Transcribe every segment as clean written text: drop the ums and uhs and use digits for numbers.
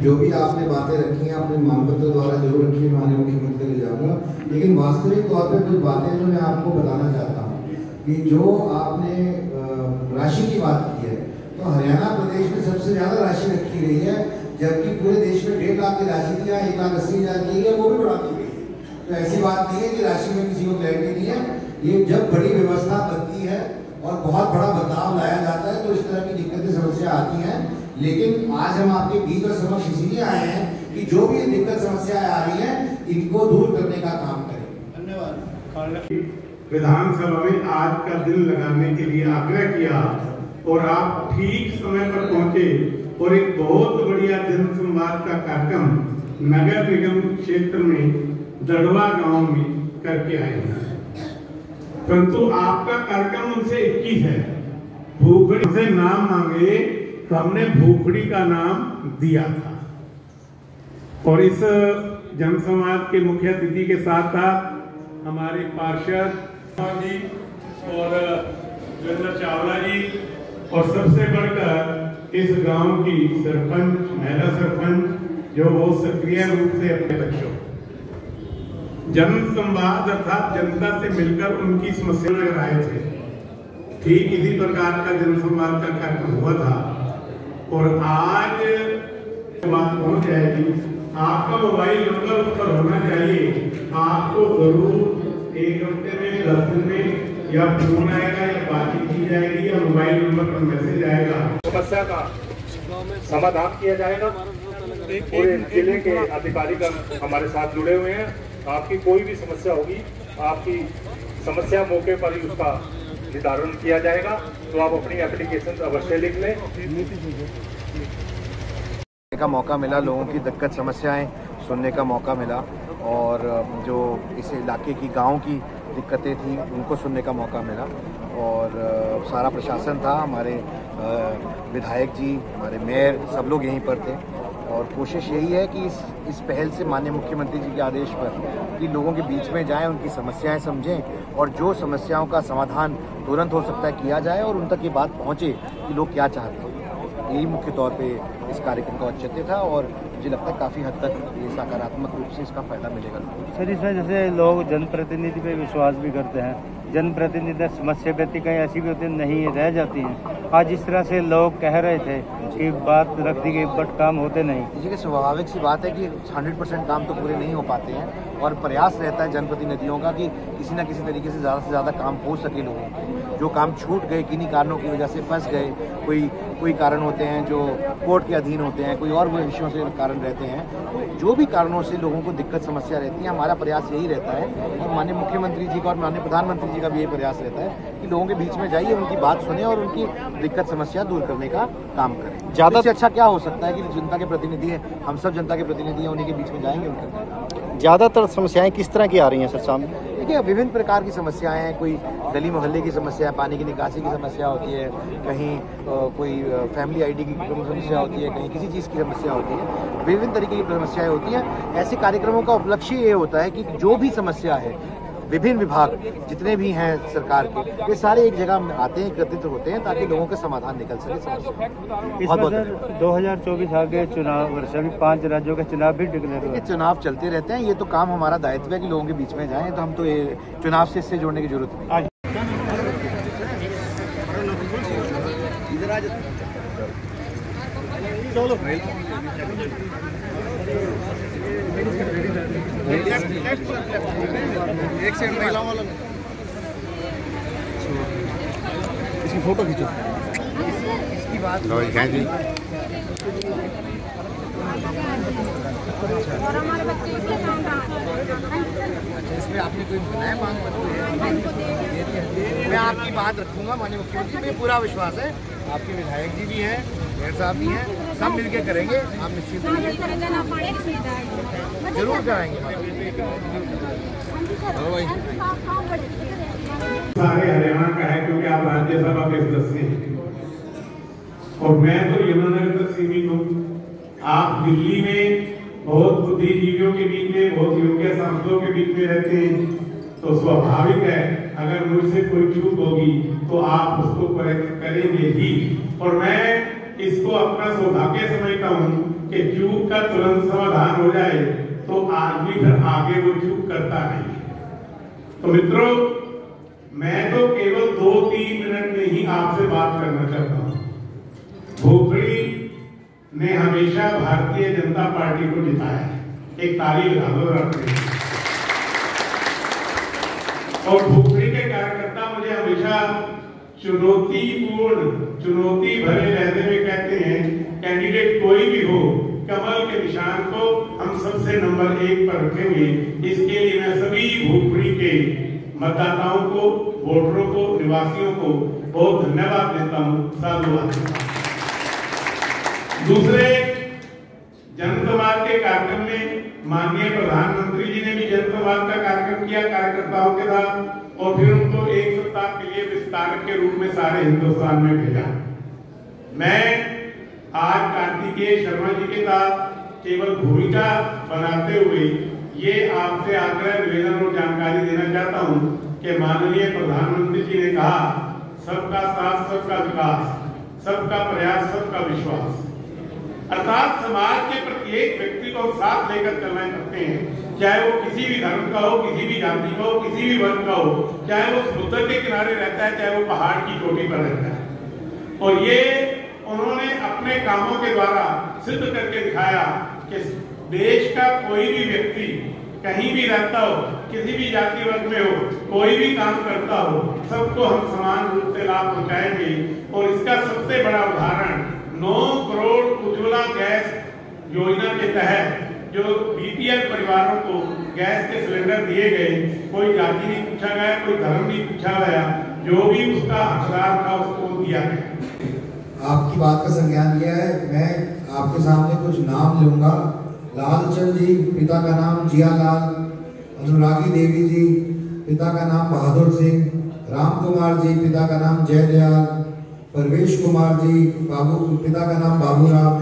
जो भी आपने बातें रखी हैं अपने मानपत्र द्वारा जरूर रखी है, माननीय मुख्यमंत्री ले जाऊंगा, लेकिन वास्तविक तौर पे कुछ बातें जो मैं आपको बताना चाहता हूँ कि जो आपने राशि की बात की है, तो हरियाणा प्रदेश में सबसे ज्यादा राशि रखी गई है, जबकि पूरे देश में 1.5 लाख की राशि थी, 1,80,000 की है, वो भी बढ़ा दी गई है। तो ऐसी बात नहीं है कि राशि में किसी को क्लैरिटी नहीं है। ये जब बड़ी व्यवस्था बनती है और बहुत बड़ा बदलाव लाया जाता है तो इस तरह की दिक्कतें समस्या आती हैं, लेकिन आज हम आपके बीच और समक्ष इसीलिए आए हैं कि जो भी दिक्कत समस्याएं आ रही हैं इनको दूर करने का काम करें। धन्यवाद। विधानसभा में आज का दिल लगाने के लिए आग्रह किया और आप ठीक समय पर पहुंचे और एक बहुत बढ़िया जन संवाद का कार्यक्रम नगर निगम क्षेत्र में दड़वा गांव में करके आए हैं। परंतु आपका कार्यक्रम उनसे 21 है। भूखड़ी से नाम मांगे तो हमने भूखड़ी का नाम दिया था और इस जनसंवाद के मुख्य अतिथि के साथ था हमारे पार्षद जी और वीरेंद्र चावला जी और सबसे बढ़कर इस गांव की सरपंच, महिला सरपंच जो बहुत सक्रिय रूप से अपने बच्चों जन संवाद अर्थात जनता से मिलकर उनकी समस्या लग आए थे। ठीक इसी प्रकार का जन संवाद का कार्यक्रम हुआ था और आज बात पहुंच जाएगी। आपका मोबाइल नंबर उस पर होना चाहिए। आपको जरूर एक हफ्ते में 10 दिन में या फोन आएगा या बातचीत की जाएगी या मोबाइल नंबर पर मैसेज आएगा, समस्या का समाधान किया जाएगा। पूरे जिले के अधिकारी हमारे साथ जुड़े हुए हैं। आपकी कोई भी समस्या होगी, आपकी समस्या मौके पर ही उसका निर्धारण किया जाएगा। तो आप अपनी एप्लीकेशन अवश्य लिख लें। का मौका मिला, लोगों की दिक्कत समस्याएं सुनने का मौका मिला और जो इस इलाके की गांव की दिक्कतें थी उनको सुनने का मौका मिला और सारा प्रशासन था, हमारे विधायक जी, हमारे मेयर, सब लोग यहीं पर थे और कोशिश यही है कि इस पहल से माननीय मुख्यमंत्री जी के आदेश पर कि लोगों के बीच में जाएं, उनकी समस्याएं समझें और जो समस्याओं का समाधान तुरंत हो सकता है किया जाए और उन तक ये बात पहुंचे कि लोग क्या चाहते हैं। यही मुख्य तौर पे इस कार्यक्रम का औचित्य था और मुझे लगता है काफ़ी हद तक ये सकारात्मक रूप से इसका फायदा मिलेगा। सर, इसमें जैसे लोग जनप्रतिनिधि पे विश्वास भी करते हैं, जनप्रतिनिधि समस्या व्यक्ति कहीं ऐसी भी होती नहीं रह जाती हैं। आज इस तरह से लोग कह रहे थे कि बात रख दी गई बट काम होते नहीं। देखिए, स्वाभाविक सी बात है कि 100% काम तो पूरे नहीं हो पाते हैं और प्रयास रहता है जनप्रतिनिधियों का कि किसी न किसी तरीके से ज़्यादा काम हो सके लोगों को। जो काम छूट गए, किन्हीं कारणों की वजह से फंस गए, कोई कारण होते हैं जो कोर्ट के अधीन होते हैं, कोई और विषयों से कारण रहते हैं, तो जो भी कारणों से लोगों को दिक्कत समस्या रहती है, हमारा प्रयास यही रहता है और माननीय मुख्यमंत्री जी का और माननीय प्रधानमंत्री जी का भी यही प्रयास रहता है कि लोगों के बीच में जाइए, उनकी बात सुने और उनकी दिक्कत समस्या दूर करने का काम करें। ज़्यादा से अच्छा क्या हो सकता है कि जनता के प्रतिनिधि हैं, हम सब जनता के प्रतिनिधि हैं, उन्हीं के बीच में जाएंगे उनके। ज़्यादातर समस्याएं किस तरह की आ रही हैं सर सामने? देखिए, विभिन्न प्रकार की समस्याएं हैं। कोई गली मोहल्ले की समस्या है, पानी की निकासी की समस्या होती है, कहीं कोई फैमिली आईडी की समस्या होती है, कहीं किसी चीज़ की समस्या होती है, विभिन्न तरीके की समस्याएं होती हैं। ऐसे कार्यक्रमों का उपलक्ष्य ये होता है कि जो भी समस्या है, विभिन्न विभाग जितने भी हैं सरकार के, वे सारे एक जगह आते हैं, एकत्रित होते हैं ताकि लोगों के समाधान निकल सके। बहुत 2024 आगे चुनाव वर्ष, अभी 5 राज्यों के चुनाव भी डिक्लेयर हुए। चुनाव चलते रहते हैं, ये तो काम हमारा दायित्व है कि लोगों के बीच में जाएं, तो हम तो ये चुनाव से इससे जोड़ने की जरूरत नहीं। एक सेकंड महिलाओं वाला इसकी फोटो खींचो। इसकी बात और हमारे बच्चे इसके काम रहा अच्छा, इसमें आपने कोई बनाया मांग मैं आपकी बात रखूंगा माननीय मुख्यमंत्री, मुझे पूरा विश्वास है। आपके विधायक जी भी हैं, मेयर साहब भी हैं, सब मिलके करेंगे। आप निश्चित जरूर कराएंगे। सारे हरियाणा का है क्योंकि आप राज्यसभा के सदस्य हैं और मैं तो यमुनानगर तक सीमित हूँ। आप दिल्ली में बहुत बुद्धिजीवियों के बीच में, बहुत योग्य सांसदों के बीच में रहते हैं, तो स्वाभाविक है अगर मुझसे कोई चूक होगी तो आप उसको करेंगे ही। और मैं इसको अपना सौभाग्य समझता हूँ कि कि चूक का तुरंत समाधान हो जाए तो आदमी फिर आगे वो चूक करता नहीं। तो मित्रों, मैं तो केवल 2-3 मिनट में ही आपसे बात करना चाहता हूं। भोगड़ी ने हमेशा भारतीय जनता पार्टी को जिताया है। एक ताली लगा दो अपने। और भोगड़ी के कार्यकर्ता मुझे हमेशा चुनौती भरे लहजे में कहते हैं, कैंडिडेट कोई भी हो, कमल के निशान को हम सबसे नंबर 1 पर रखेंगे। इसके लिए मैं सभी भोगपुरी के मतदाताओं को, वोटरों को, निवासियों को बहुत धन्यवाद देता हूं, साधुवाद। दूसरे, जनसंवाद के कार्यक्रम में माननीय प्रधानमंत्री जी ने भी जनसंवाद का कार्यक्रम किया कार्यकर्ताओं के साथ, और फिर उनको 1 सप्ताह के लिए विस्तारक के रूप में सारे हिंदुस्तान में भेजा। मैं आज कार्तिकेय शर्मा जी के साथ केवल भूमिका बनाते हुए ये आपसे आग्रह, निवेदन और जानकारी देना चाहता हूं कि माननीय प्रधानमंत्री जी ने कहा, सबका साथ सबका विकास, सबका प्रयास सबका विश्वास। अर्थात समाज के प्रत्येक व्यक्ति को साथ लेकर चलना चाहते हैं, चाहे वो किसी भी धर्म का हो, किसी भी जाति का हो, किसी भी वर्ग का हो, चाहे वो समुद्र के किनारे रहता है, चाहे वो पहाड़ की चोटी पर रहता है। और ये उन्होंने अपने कामों के द्वारा सिद्ध करके दिखाया कि देश का कोई भी व्यक्ति कहीं भी रहता हो, किसी भी जाति वर्ग में हो, कोई भी काम करता हो, सबको हम समान रूप से लाभ पहुंचाएंगे। और इसका सबसे बड़ा उदाहरण 9 करोड़ उज्ज्वला गैस योजना के तहत जो बीपीएल परिवारों को गैस के सिलेंडर दिए गए, कोई जाति नहीं पूछा गया, कोई धर्म नहीं पूछा गया, जो भी उसका हकदार था उसको दिया गया। आपकी बात का संज्ञान लिया है। मैं आपके सामने कुछ नाम लूंगा। लालचंद जी, पिता का नाम जियालाल, अनुरागी देवी जी, पिता का नाम बहादुर सिंह, राम कुमार जी, पिता का नाम जयदयाल, परवेश कुमार जी, पिता का नाम बाबूराम,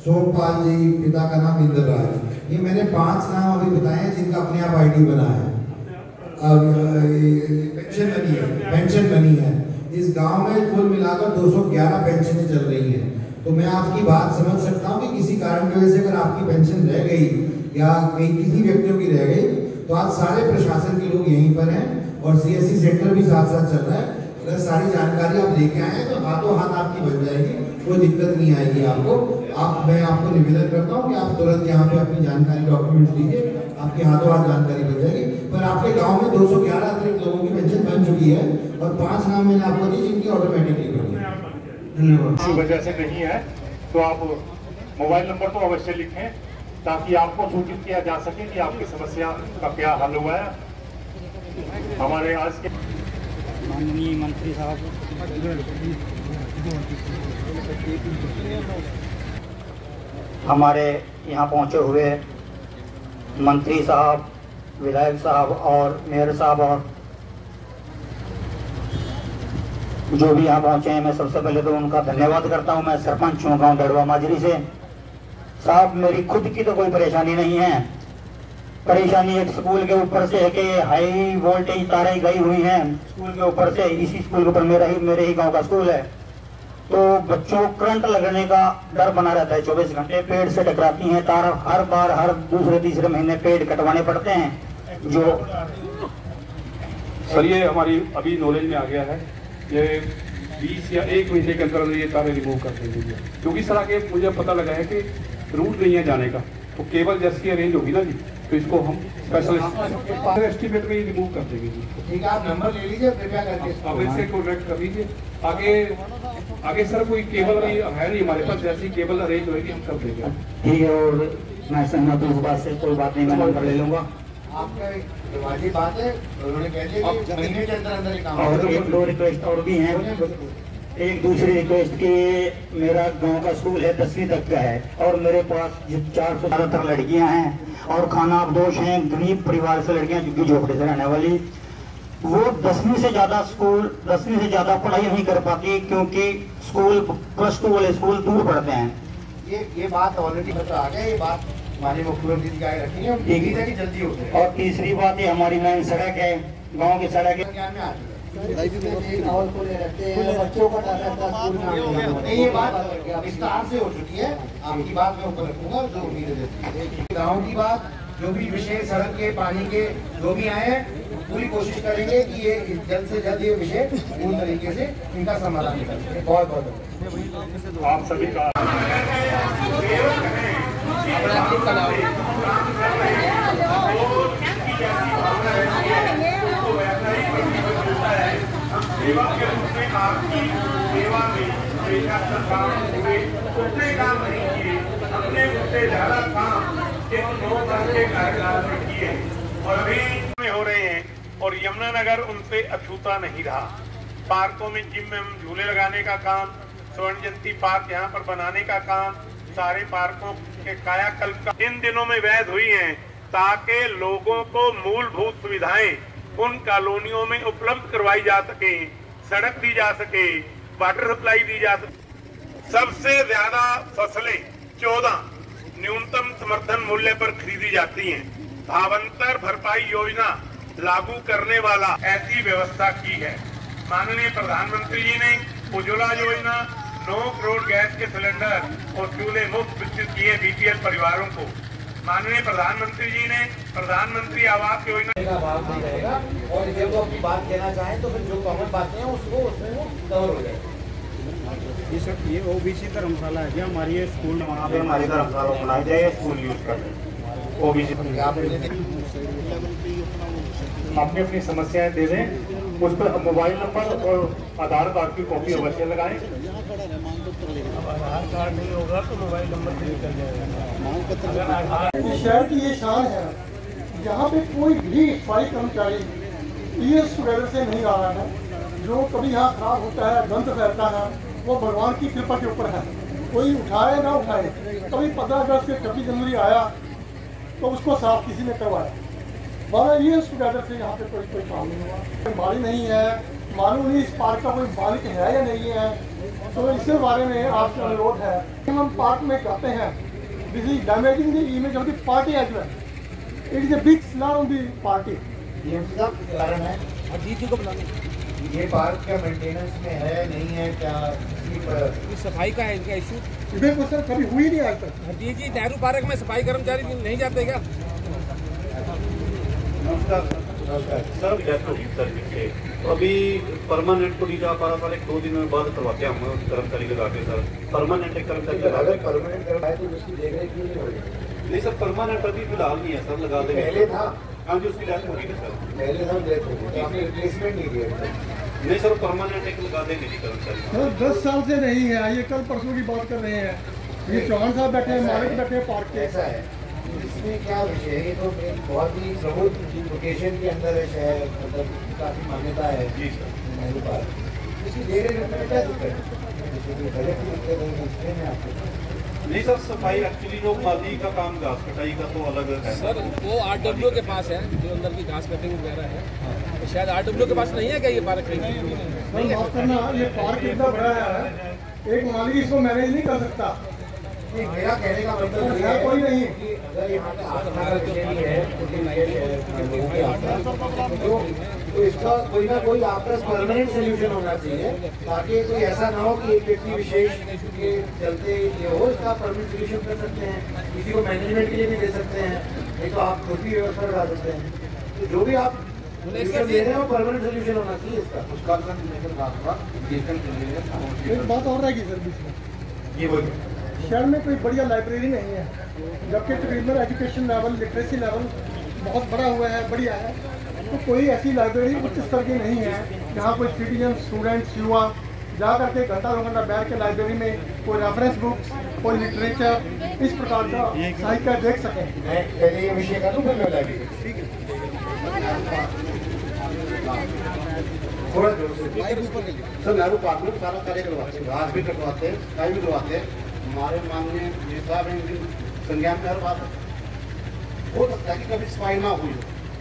सोमपाल जी, पिता का नाम इंद्रराज। ये मैंने 5 नाम अभी बताए हैं जिनका अपने आप आईडी बना है, पेंशन बनी है। इस गांव में कुल मिलाकर 211 पेंशनें चल रही हैं। तो मैं आपकी बात समझ सकता हूँ कि किसी कारण की वजह से अगर आपकी पेंशन रह गई या किसी व्यक्तियों की रह गई, तो आज सारे प्रशासन के लोग यहीं पर हैं और सीएससी सेंटर भी साथ साथ चल रहा है। अगर सारी जानकारी आप लेके आए तो हाथों हाथ आपकी बन जाएगी, कोई दिक्कत नहीं आएगी आपको। मैं आपको निवेदन करता हूँ कि आप तुरंत यहाँ पे अपनी जानकारी डॉक्यूमेंट लीजिए, आपकी हाथों हाथ जानकारी बन जाएगी। पर आपके गांव में 211 अतिरिक्त लोगों की पेंशन बन चुकी है और 5 नाम मैंने आपको दी जिनकी ऑटोमेटिकली बनी है। इसी वजह से नहीं है तो आप मोबाइल नंबर तो अवश्य लिखें ताकि आपको सूचित किया जा सके कि आपकी समस्या का क्या हल हुआ है। हमारे आज के माननीय मंत्री साहब, हमारे यहाँ पहुँचे हुए मंत्री साहब, विधायक साहब और मेयर साहब और जो भी यहाँ पहुँचे हैं, मैं सबसे पहले तो उनका धन्यवाद करता हूँ। मैं सरपंच हूँ गाँव दड़वा माजरी से। साहब, मेरी खुद की तो कोई परेशानी नहीं है। परेशानी एक स्कूल के ऊपर से है कि हाई वोल्टेज तारें गई हुई हैं स्कूल के ऊपर से। इसी स्कूल के ऊपर मेरे ही गांव का स्कूल है, तो बच्चों को करंट लगने का डर बना रहता है। 24 घंटे पेड़ से टकराती हैं तार। हर बार हर दूसरे तीसरे महीने पेड़ कटवाने पड़ते हैं। जो सर, ये हमारी अभी नॉलेज में आ गया है, ये 20 या 1 महीने के अंदर ये तारें रिमूव कर देंगे। क्योंकि सर आगे मुझे पता लगा है कि रूट नहीं है जाने का, तो केबल जैसी अरेंज होगी ना जी, तो इसको हम स्पेशल एस्टिमेट में ही रिमूव कर देंगे जी। ठीक है, आप नंबर ले लीजिए कृपया करके, अब इससे कॉन्टेक्ट कर लीजिए। आगे सर कोई केबल नहीं है, नहीं हमारे पास, जैसी केबल अरेंज होगी हम कर देंगे। ठीक है, और मैं सहमत हूँ इस बात से, कोई बात नहीं, मैं नंबर ले लूंगा। आपका रिवाजी बात है, उन्होंने कह दिया कि महीने के अंदर अंदर ही काम। और 1-2 रिक्वेस्ट और भी हैं। एक दूसरी रिक्वेस्ट की, मेरा गांव का स्कूल है 10वीं तक का है और मेरे पास 400 ज़्यादातर लड़कियां हैं और खाना अपदोष हैं, गरीब परिवार से लड़कियां झुग्गी झोपड़े से रहने वाली। वो 10वीं से ज़्यादा पढ़ाई नहीं कर पाती क्योंकि स्कूल +2 वाले स्कूल दूर पड़ते हैं। ये बात ऑलरेडी बता आ गया, ये बात हमारे मुख्यमंत्री जी का रखी है, जल्दी हो। और तीसरी बात, ये हमारी मेन सड़क है, गाँव की सड़क है, माहौल खुले रहते हैं, बच्चों को डर रहता है स्कूल में। नहीं, ये बात विस्तार से हो चुकी है, आपकी बात मैं ऊपर रखूंगा जो उम्मीद देती है। गाँव की बात, जो भी विषय सड़क के, पानी के जो भी आए हैं, पूरी कोशिश करेंगे कि ये जल्द से जल्द ये विषय पूर्ण तरीके से इनका समाधान निकल सके। बहुत बहुत आप सभी का सेवा के रूप में आपकी सेवा में हमेशा सरकार हुए उतने काम नहीं किए, अपने उससे ज्यादा काम इन 2 वर्ष के कार्यकाल में किए और अभी में हो रहे हैं। और यमुनानगर उनसे अछूता नहीं रहा। पार्कों में जिम में झूले लगाने का काम, स्वर्ण जयंती पार्क यहाँ पर बनाने का काम, सारे पार्कों के कायाकल्प का इन दिनों में वैध हुई है, ताकि लोगों को मूलभूत सुविधाएं उन कॉलोनियों में उपलब्ध करवाई जा सके, सड़क दी जा सके, वाटर सप्लाई दी जा सके। सबसे ज्यादा फसलें 14 न्यूनतम समर्थन मूल्य पर खरीदी जाती हैं। भावांतर भरपाई योजना लागू करने वाला ऐसी व्यवस्था की है। माननीय प्रधानमंत्री जी ने उज्ज्वला योजना, 9 करोड़ गैस के सिलेंडर और चूल्हे मुफ्त वितरित किए बीपीएल परिवारों को। माननीय प्रधानमंत्री जी ने प्रधानमंत्री आवास योजना का भाव नहीं रहेगा और जब वो अपनी बात कहना चाहें तो फिर जो कॉमन बातें हैं उसको उसमें वो कवर हो जाएगी। ये सब ये ओबीसी धर्मशाला है क्या हमारी? ये स्कूल वहाँ पे हमारी धर्मशाला बनाई जाए, स्कूल यूज कर ओबीसी। अपनी अपनी समस्याएं दे दें, उस पर मोबाइल नंबर और आधार कार्ड की कॉपी अवश्य लगाएं। आधार कार्ड नहीं होगा तो मोबाइल नंबर से निकल जाएगा। शहर की ये शान है, यहाँ पे कोई भी सफाई कर्मचारी ईएस टुगेदर से नहीं आ रहा है। जो कभी यहाँ खराब होता है, गंद फैलता है, वो भगवान की कृपा के ऊपर है। कोई उठाए ना उठाए, कभी 15 अगस्त से 26 जनवरी आया तो उसको साफ किसी ने करवाया। बारह ईएस टुगेदर से यहाँ पे कोई काम नहीं हुआ। कोई माली नहीं है, मालूम नहीं इस पार्क का कोई मालिक है या नहीं है। तो इसके बारे में आपसे अनुरोध है। हम पार्क में कहते हैं this is damaging the image of the party as well. It is a big slur on the party. ये सब कारण है अजीत को बुलाने। ये पार्क का मेंटेनेंस में है नहीं है क्या, सफाई का है इनका इशू? देखो सर, कभी हुई नहीं आज तक। हरजीत जी, नेहरू पार्क में सफाई कर्मचारी नहीं जाते क्या? सर डेथ होगी सर पीछे, तो अभी परमानेंट तो नहीं जा पा रहा सर। 1-2 दिन में बाद करवाते हैं हम कर्मचारी लगा के सर। परमानेंट एक कर्मचारी अगर परमानेंट करवाए तो उसकी देखरेख नहीं होगी। नहीं सर, परमानेंट अभी फिलहाल नहीं है सर, लगा देंगे। पहले था। हाँ जी, उसकी डेथ होगी सर। पहले था डेथ होगी तो आपने रिप्लेसमेंट नहीं दिया? नहीं सर, परमानेंट एक लगा देंगे जी कर्मचारी। सर 10 साल से नहीं है, ये कल परसों की बात कर रहे हैं। ये चौहान साहब बैठे हैं, मालिक बैठे हैं पार्क के। ऐसा है, इसमें क्या विषय है? ये तो एक बहुत ही प्रमुख लोकेशन के अंदर है शहर, मतलब काफी मान्यता है जी सर नेहरू पार्क। इसकी देर में क्या दिक्कत है? बजट की दिक्कत है इसमें में आपको? नहीं सर, सफाई एक्चुअली जो माली का काम घास कटाई का तो अलग है सर। वो आरडब्ल्यू के पास है, जो अंदर की घास कटिंग वगैरह है। तो शायद आरडब्ल्यू के पास नहीं है क्या ये पार्क? सर माफ करना, ये पार्क इतना बड़ा है, एक मालिक इसको मैनेज नहीं कर सकता। मेरा कहने का मतलब है कोई नहीं। अगर यहाँ पे आस्था का विषय नहीं है तो इसका कोई ना कोई आपका परमानेंट सोल्यूशन होना चाहिए, ताकि कोई ऐसा ना हो कि एक व्यक्ति विशेष के चलते ये हो। इसका परमानेंट सोल्यूशन कर सकते हैं, किसी को मैनेजमेंट के लिए भी दे सकते हैं, नहीं तो आप खुद भी व्यवस्था लगा सकते हैं। तो जो भी आप सोल्यूशन दे रहे हैं वो परमानेंट सोल्यूशन होना चाहिए इसका। उसका एक बात और रहेगी सर बीच में, ये बोलिए। शहर में कोई बढ़िया लाइब्रेरी नहीं है, जबकि तकरीबन एजुकेशन लेवल, लिटरेसी लेवल बहुत बड़ा हुआ है, बढ़िया है। तो कोई ऐसी लाइब्रेरी उच्च स्तर की नहीं है जहाँ कोई सिटीजन, स्टूडेंट्स, युवा जा करके घंटा 2 घंटा बैठ के लाइब्रेरी में कोई रेफरेंस बुक्स, कोई लिटरेचर, इस प्रकार का साहित्य देख सकें। मैं पहले ये विषय करूँ फिर मैं लाइब्रेरी। ठीक है, थोड़ा जोर से। सर नेहरू पार्क में सारा कार्य करवाते हैं, घास भी कटवाते हैं, सफाई भी करवाते हैं। हमारे माननीय नेता में संज्ञान में हर बात हो सकता है कि कभी सफाई ना हुई,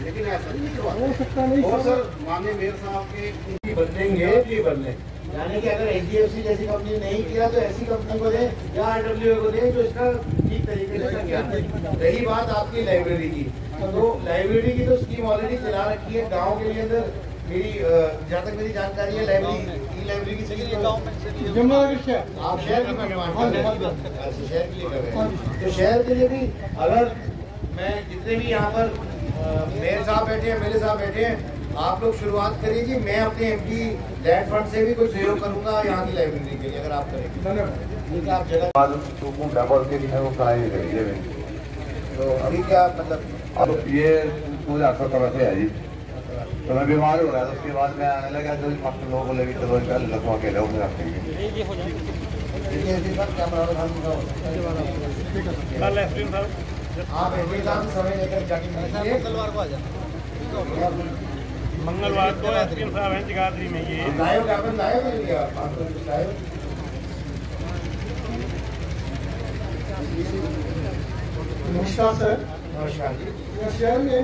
लेकिन ऐसा नहीं करवाते। हो सकता नहीं और सर माननीय मेयर साहब के बदलेंगे भी बदले, यानी कि अगर एचडीएफसी जैसी कंपनी नहीं किया तो ऐसी कंपनी को दे या आरडब्ल्यू को दे जो इसका ठीक तरीके से संज्ञान दे। रही बात आपकी लाइब्रेरी की, तो लाइब्रेरी की तो स्कीम ऑलरेडी चला रखी है। गाँव के लिए अंदर मेरी जहाँ तक मेरी जानकारी है लाइब्रेरी ई लाइब्रेरी की चीज आप शहर की निर्माण कर रहे हैं, अच्छा शहर के लिए कर रहे हैं, तो शहर के लिए भी अगर मैं जितने भी यहाँ पर मेयर साहब बैठे हैं, मेरे साहब बैठे हैं, आप लोग शुरुआत करिए, मैं अपने एमपी लैंड फंड से भी कुछ सहयोग करूंगा यहाँ की लाइब्रेरी के लिए, अगर आप करेंगे आप जगह वो कराई गई। तो अभी क्या मतलब अब ये पूरे 800 तरह से है जी, तो मैं बीमार हो रहा था, उसके बाद मैं आने लगा तो लोगों को लगी चलो लगवा के लोग रखेंगे। आप समय लेकर जाके मंगलवार को आ जाए, मंगलवार को एसपीएम साहब हैं जगाधरी में, ये नमस्कार सर। नमस्कार जी। शहर में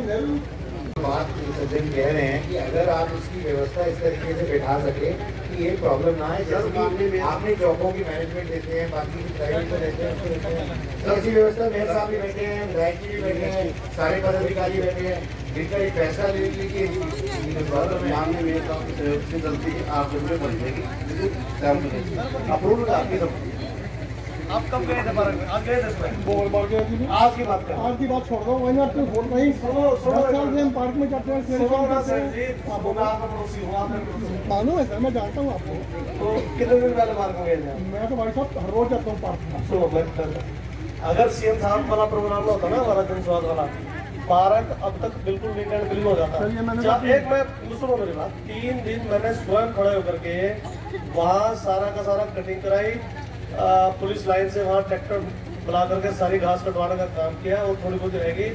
बात सज्जन कह रहे हैं कि अगर आप इसकी व्यवस्था इस तरीके से बैठा सके कि ये प्रॉब्लम ना है, जैसे कि आपने चौकों की मैनेजमेंट देते हैं, बाकी प्राइवेट में रहते हैं, तो ऐसी व्यवस्था मेयर साहब भी बैठे हैं, विधायक जी भी बैठे हैं, सारे पदाधिकारी बैठे हैं, जिनका एक फैसला ले लीजिए माननीय मेयर साहब से गलती आप जब बन जाएगी अप्रूव आपकी सब। आप कब गए थे पार्क में? आज गए थे? आज की बात छोड़ दो, वही आप बोल रही पार्क में जाते हैं, मालूम है सर, मैं जानता हूँ आपको। तो कितने दिन पहले पार्क में गए थे? मैं तो भाई साहब हर रोज जाता हूँ पार्क में। अगर सीएम साहब वाला प्रोग्राम होता ना, हमारा जन स्वाद वाला, पार्क अब तक बिल्कुल नीट एंड क्लीन हो जाता। एक मैं सुनो मेरी बात, 3 दिन मैंने स्वयं खड़े होकर के वहाँ सारा का सारा कटिंग कराई, पुलिस लाइन से वहाँ ट्रैक्टर बुला करके सारी घास कटवाने का काम किया, और थोड़ी बहुत रहेगी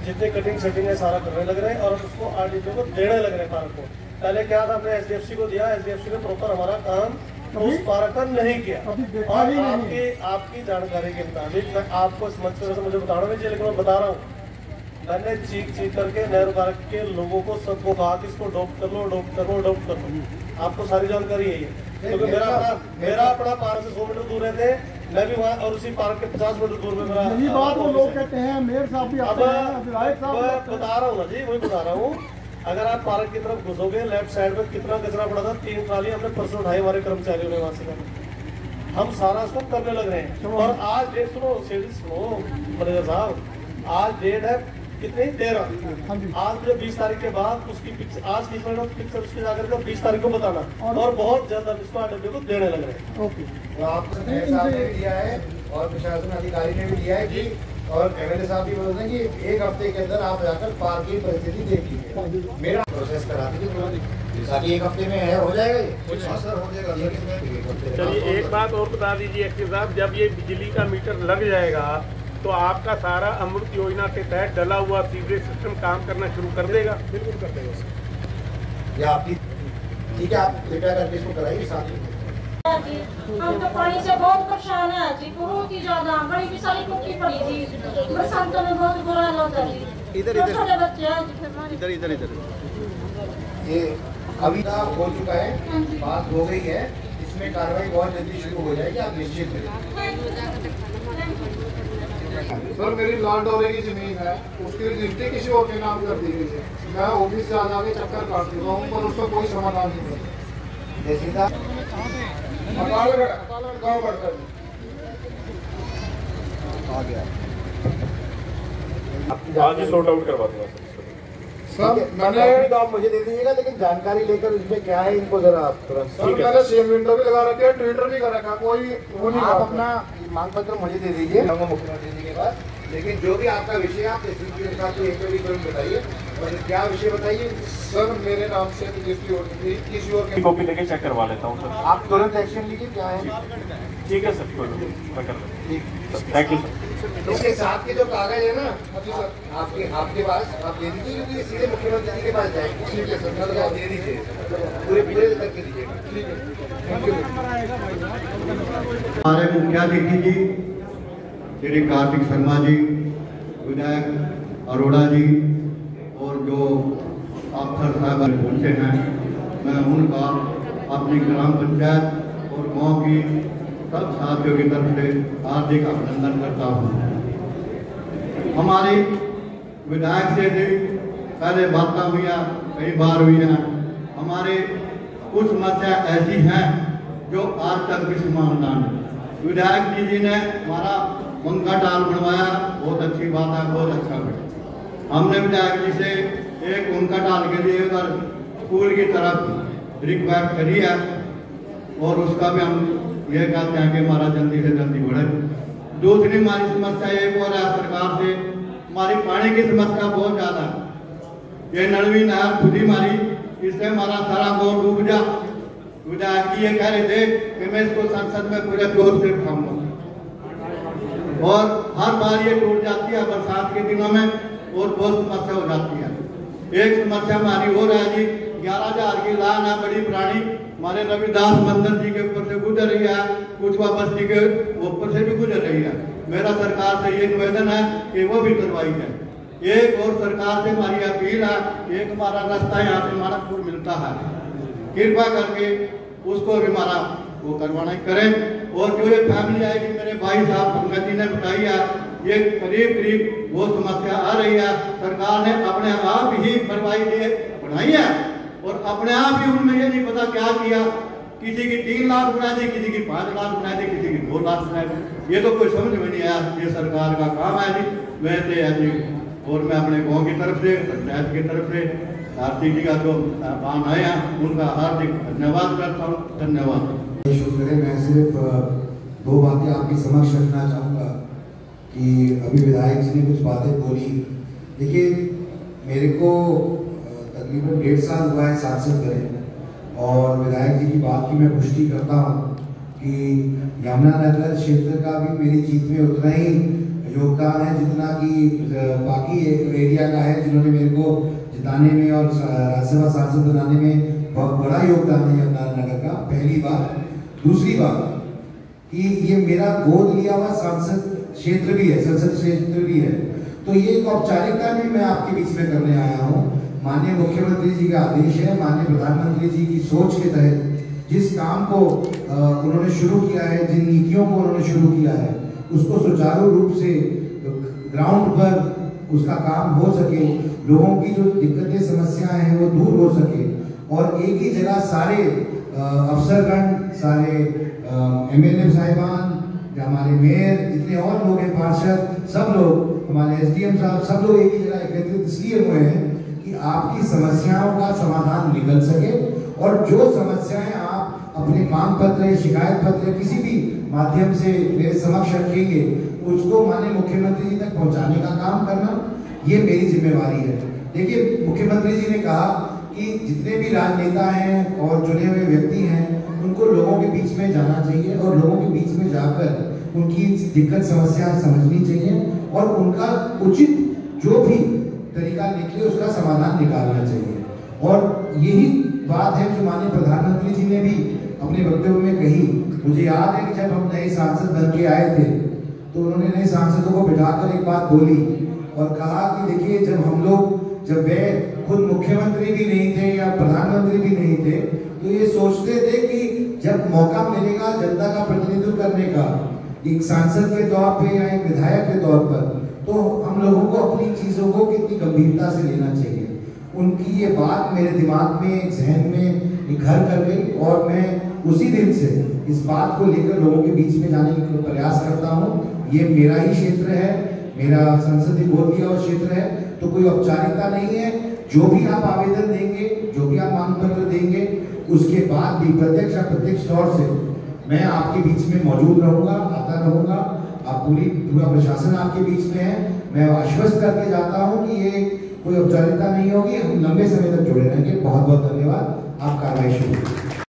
जितने कटिंग सेटिंग है सारा करने लग रहे हैं, और उसको आरडीपी को देने लग रहे हैं पार्क को। पहले क्या था, हमने एसडीएफसी को दिया, एसडीएफसी ने प्रॉपर हमारा काम उस पार्क का नहीं किया। और आपकी जानकारी के मुताबिक मैं आपको समझ से मुझे बताना नहीं चाहिए, लेकिन मैं बता रहा हूँ, मैंने चीख करके नेहरू पार्क के लोगों को सबको कहा कि इसको डॉप्ट कर लो, डॉप्ट कर लो, डॉप्ट कर लो। आपको सारी जानकारी यही है, क्योंकि मेरा अपना पार्क से 100 मीटर दूर रहते हैं, मैं भी वहाँ, और उसी पार्क के 50 मीटर दूर में मेरा। यही बात वो लोग कहते हैं, मेयर साहब भी आते हैं, विधायक साहब बता रहा हूँ ना जी, वही बता रहा हूँ। अगर आप पार्क की तरफ घुसोगे, लेफ्ट साइड में कितना कचरा पड़ा था, 3 ट्राली हमने परसों उठाई, हमारे कर्मचारियों ने वहाँ से, हम सारा उसको करने लग रहे हैं। और आज डेट सुनो मैनेजर साहब, आज डेट है कितनी 13, आज मुझे 20 तारीख के बाद उसकी पिक्चर, आज की पिक्चर उसके जाकर के 20 तारीख को बताना, और बहुत ज्यादा इसको आरडब्ल्यू को देने लग रहे हैं। ओके, तो आपको मेयर साहब ने दिया है और प्रशासन अधिकारी ने भी दिया है कि, और एमएलए साहब भी बोलते हैं कि 1 हफ्ते के अंदर आप जाकर पार्क की परिस्थिति देख लीजिए, मेरा प्रोसेस करा दीजिए, ताकि 1 हफ्ते में है, हो जाएगा ये सर, हो जाएगा। चलिए एक बात और बता दीजिए एक्टिव साहब, जब ये बिजली का मीटर लग जाएगा तो आपका सारा अमृत योजना के तहत डला हुआ सीवरेज सिस्टम काम करना शुरू कर देगा? बिल्कुल कर देगा। या आपकी ठीक है, आप कृपया करके इसको कराइए साथ में। हम तो पानी से बहुत परेशान है जी, बहुत ही ज्यादा, बड़ी भी सारी कुट्टी पड़ी थी, बरसातों में बहुत बुरा हाल होता है जी। इधर छोटे बच्चे हैं, इधर ये अभी तक हो चुका है, बात हो गई है, इसमें कार्रवाई बहुत जल्दी शुरू हो जाएगी, आप निश्चित करें। सर मेरी लैंड होने की जमीन है, उसकी रजिस्ट्री किसी और के नाम कर दी गई है, मैं ऑफिस से आके चक्कर काट चुका हूँ, पर उसका कोई समाधान नहीं है। जैसे था गाँव बढ़कर आ गया, आज ही सॉर्ट आउट करवा दूंगा सर। मैंने आप मुझे दे दीजिएगा, लेकिन जानकारी लेकर उसमें क्या है इनको जरा आप तुरंत। सर मैंने सेम विंडो भी लगा रखे है, ट्विटर भी कर रखा है, कोई वो नहीं। आप अपना मांग पत्र मुझे दे दीजिए मुख्यमंत्री जी के पास, लेकिन जो भी आपका विषय है आप तहसील के साथ एक भी तुरंत बताइए, और क्या विषय बताइए। सर मेरे नाम से रजिस्ट्री हो रही थी, किसी और की कॉपी लेके चेक करवा लेता हूँ सर। आप तुरंत एक्शन लीजिए, क्या है। ठीक है सर, मैं कर लेता। Thank you sir. इसके साथ के जो कागज है ना आपके पास आप दे दीजिए, क्योंकि सीधे मुख्यमंत्री जी के पास जाएंगे। ठीक है सर, आप दे दीजिए, पूरे करके दीजिएगा। हमारे मुख्यातिथि जी श्री कार्तिक शर्मा जी, विधायक अरोड़ा जी, और जो अफसर साहब पहुँचे हैं, मैं उनका अपनी ग्राम पंचायत और गांव की सब साथियों की तरफ से हार्दिक अभिनंदन करता हूँ। हमारी विधायक से भी पहले बातें हुई, कई बार हुई हैं, हमारे कुछ समस्या ऐसी हैं जो आज तक भी समाधान है। विधायक जी ने हमारा उनका टाल बनवाया, बहुत अच्छी बात है, बहुत अच्छा है। हमने विधायक जी से एक उनका टाल के लिए अगर स्कूल की तरफ रिक्वेस्ट करी है और उसका भी हम ये कहते हैं कि हमारा जल्दी से जल्दी बढ़े। दूसरी हमारी समस्या एक और है सरकार से, हमारी पानी की समस्या बहुत ज़्यादा है। ये नलवी नहर खुदी मारी, इससे हमारा सारा गाँव डूब जा। विधायक जी ये कह रहे थे कि मैं इसको संसद में पूरे जोर से उठाऊंगा और हर बार ये टूट जाती है बरसात के दिनों में और बहुत समस्या हो जाती है। एक समस्या हमारी हो रहा है जी, 11,000 की लाइन है बड़ी पुरानी, हमारे रविदास मंदिर जी के ऊपर से गुजर रही है, कुछ बस्ती के ऊपर से भी गुजर रही है। मेरा सरकार से ये निवेदन है कि वो भी करवाई जाए। एक और सरकार से हमारी अपील है, एक हमारा रास्ता यहाँ से मानकपुर मिलता है, कृपा करके उसको भी हमारा वो करवाना करें। और जो ये फैमिली आएगी मेरे भाई साहब पंकज जी ने बताई है, ये करीब करीब वो समस्या आ रही है। सरकार ने अपने आप ही भरवाई लिए बढ़ाई है और अपने आप ही उनमें ये नहीं पता क्या किया, किसी की 3 लाख बना दी, किसी की 5 लाख बना दी, किसी की 2 लाख बना दी। ये तो कोई समझ में नहीं आया। ये सरकार का काम है जी, वैसे है जी। और मैं अपने गाँव की तरफ से, पंचायत की तरफ से कार्तिक जी का जो काम आए हैं उनका हार्दिक धन्यवाद करता हूँ। धन्यवाद। शुक्र है। मैं सिर्फ 2 बातें आपके समक्ष रखना चाहूँगा कि अभी विधायक जी ने कुछ बातें बोली। देखिए, मेरे को तकरीबन 1.5 साल हुआ है सांसद बने और विधायक जी की बात की मैं पुष्टि करता हूँ कि यमुनानगर क्षेत्र का भी मेरी जीत में उतना ही योगदान है जितना कि बाकी एरिया का है, जिन्होंने मेरे को जिताने में और राज्यसभा सांसद बनाने में बहुत बड़ा योगदान है यमुनानगर का। पहली बात। दूसरी बात कि ये मेरा गोद लिया हुआ सांसद क्षेत्र भी है, संसद क्षेत्र भी है, तो ये एक औपचारिकता भी मैं आपके बीच में करने आया हूँ। माननीय मुख्यमंत्री जी का आदेश है, माननीय प्रधानमंत्री जी की सोच के तहत जिस काम को उन्होंने शुरू किया है, जिन नीतियों को उन्होंने शुरू किया है, उसको सुचारू रूप से ग्राउंड पर उसका काम हो सके, लोगों की जो दिक्कतें समस्याएं हैं वो दूर हो सके और एक ही जगह सारे अफसरगण, सारे MLA साहिबान, हमारे मेयर, जितने और लोग हैं, पार्षद, सब लोग, हमारे SDM साहब, सब लोग एक ही जगह एकत्रित इसलिए हुए हैं कि आपकी समस्याओं का समाधान निकल सके और जो समस्याएं आप अपने मांग पत्र, शिकायत पत्र किसी भी माध्यम से मेरे समक्ष रखेंगे, उसको माननीय मुख्यमंत्री जी तक पहुंचाने का काम करना ये मेरी जिम्मेवारी है। देखिए, मुख्यमंत्री जी ने कहा कि जितने भी राजनेता हैं और चुने हुए व्यक्ति हैं उनको लोगों के बीच में जाना चाहिए और लोगों के बीच में जाकर उनकी दिक्कत समस्याएं समझनी चाहिए और उनका उचित जो भी तरीका निकले उसका समाधान निकालना चाहिए। और यही बात है जो माननीय प्रधानमंत्री जी ने भी अपने वक्तव्य में कही। मुझे याद है कि जब हम नए सांसद बन के आए थे तो उन्होंने नए सांसदों को बिठाकर एक बात बोली और कहा कि देखिए, जब वे खुद मुख्यमंत्री भी नहीं थे या प्रधानमंत्री भी नहीं थे तो ये सोचते थे कि जब मौका मिलेगा जनता का प्रतिनिधित्व करने का एक सांसद के तौर पे या एक विधायक के तौर पर, तो हम लोगों को अपनी चीजों को कितनी गंभीरता से लेना चाहिए। उनकी ये बात मेरे दिमाग में, जहन में घर कर गई और मैं उसी दिन से इस बात को लेकर लोगों के बीच में जाने का प्रयास करता हूँ। ये मेरा ही क्षेत्र है, मेरा संसदीय गोद लिया हुआ क्षेत्र है, तो कोई औपचारिकता नहीं है। जो भी आप आवेदन देंगे, जो भी आप मांग पत्र देंगे, उसके बाद भी प्रत्यक्ष या अप्रत्यक्ष तौर से मैं आपके बीच में मौजूद रहूंगा, आता रहूंगा। आप पूरा प्रशासन आपके बीच में है। मैं आश्वस्त करके जाता हूं कि ये कोई औपचारिकता नहीं होगी, हम लंबे समय तक जुड़े रहेंगे। बहुत बहुत धन्यवाद। आप कार्रवाई शुरू।